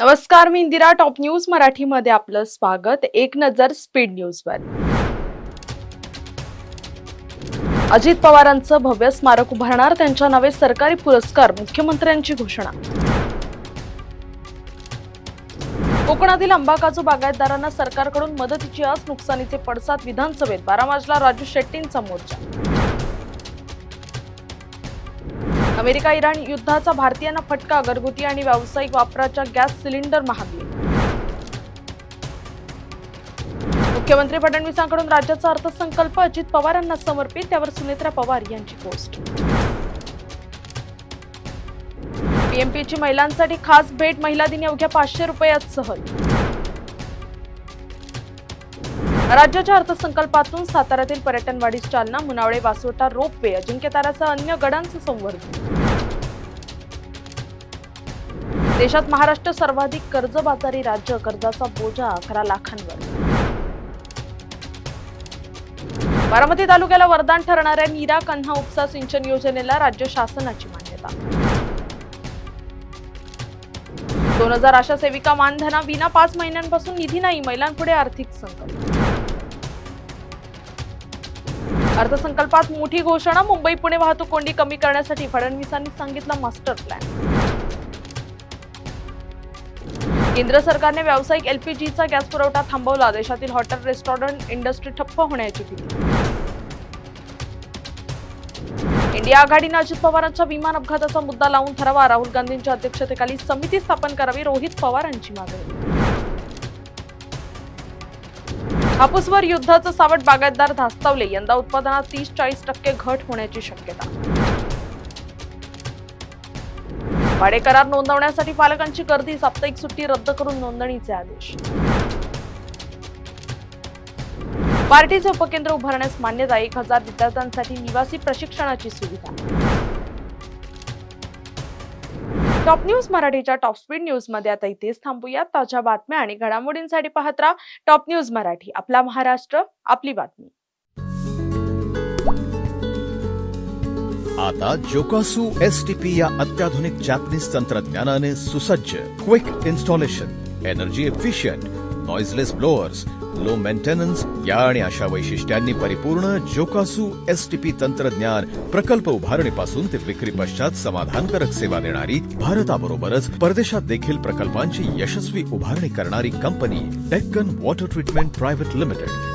नमस्कार, मी Indira. Top news मराठीमध्ये आपलं स्वागत. एक नजर स्पीड न्यूजवर. अजित पवारांचं भव्य स्मारक उभारणार, त्यांच्या नावे सरकारी पुरस्कार, मुख्यमंत्र्यांची घोषणा. कोकणातील आंबा काजू बागायतदारांना सरकारकडून मदतीची आस, नुकसानीचे पडसाद विधानसभेत. 12 मार्चला राजू शेट्टींचा मोर्चा. अमेरिका इराण युद्धाचा भारतीयांना फटका, घरगुती आणि व्यावसायिक वापराच्या गॅस सिलेंडर महागले. मुख्यमंत्री फडणवीसांकडून राज्याचा अर्थसंकल्प अजित पवारांना समर्पित, त्यावर सुनेत्रा पवार यांची पोस्ट. पीएमपीची महिलांसाठी खास भेट, महिला दिनी अवघ्या 500 रुपयात सहल. राज्याच्या अर्थसंकल्पातून साताऱ्यातील पर्यटन वाढीस चालना, मुनावळे वासोटा रोपवे, अजिंक्यतारासह अन्य गडांचं संवर्धन. देशात महाराष्ट्र सर्वाधिक कर्जबाजारी राज्य, कर्जाचा बोजा 11 लाखांवर. बारामती तालुक्याला वरदान ठरणाऱ्या नीरा कन्हा उपसा सिंचन योजनेला राज्य शासनाची मान्यता. 2000 आशा सेविका मानधना विना 5 महिन्यांपासून निधी नाही, महिलांपुढे आर्थिक संकट. अर्थसंकल्पात मोठी घोषणा, मुंबई पुणे वाहतूक कोंडी कमी करण्यासाठी फडणवीसांनी सांगितलं मास्टर प्लॅन. केंद्र सरकारने व्यावसायिक एलपीजीचा गॅस पुरवठा थांबवला, देशातील हॉटेल रेस्टॉरंट इंडस्ट्री ठप्प होण्याची भीती. इंडिया आघाडीने अजित पवारांच्या विमान अपघाताचा मुद्दा लावून ठरावा, राहुल गांधींच्या अध्यक्षतेखाली समिती स्थापन करावी, रोहित पवारांची मागणी. हापूसवर युद्धाचं सावट, बागायतदार धास्तावले, यंदा उत्पादनात 30-40% घट होण्याची शक्यता. भाडे करार नोंदवण्यासाठी पालकांची गर्दी, साप्ताहिक सुट्टी रद्द करून नोंदणीचे आदेश. पार्टीचे उपकेंद्र उभारण्यास मान्यता, 1000 विद्यार्थ्यांसाठी निवासी प्रशिक्षणाची सुविधा. टॉप न्यूज मराठीच्या टॉप स्पीड न्यूज मध्ये आता इथेच थांबूयात. ताज्या बातम्या आणि घडामोडींसाठी पाहत राहा टॉप न्यूज मराठी. आपला महाराष्ट्र, आपली बातमी. आता जोकासू एसटीपी या अत्याधुनिक जॅपनीज तंत्रज्ञानाने सुसज्ज, quick installation, energy efficient, noiseless blowers, low maintenance या आणि अशा वैशिष्ट्यांनी परिपूर्ण जोकासू एसटीपी तंत्रज्ञान प्रकल्प उभारणीपासून ते विक्री पश्चात समाधानकारक सेवा देणारी, भारताबरोबरच परदेशात देखील प्रकल्पांची यशस्वी उभारणी करणारी company Deccan water treatment private limited.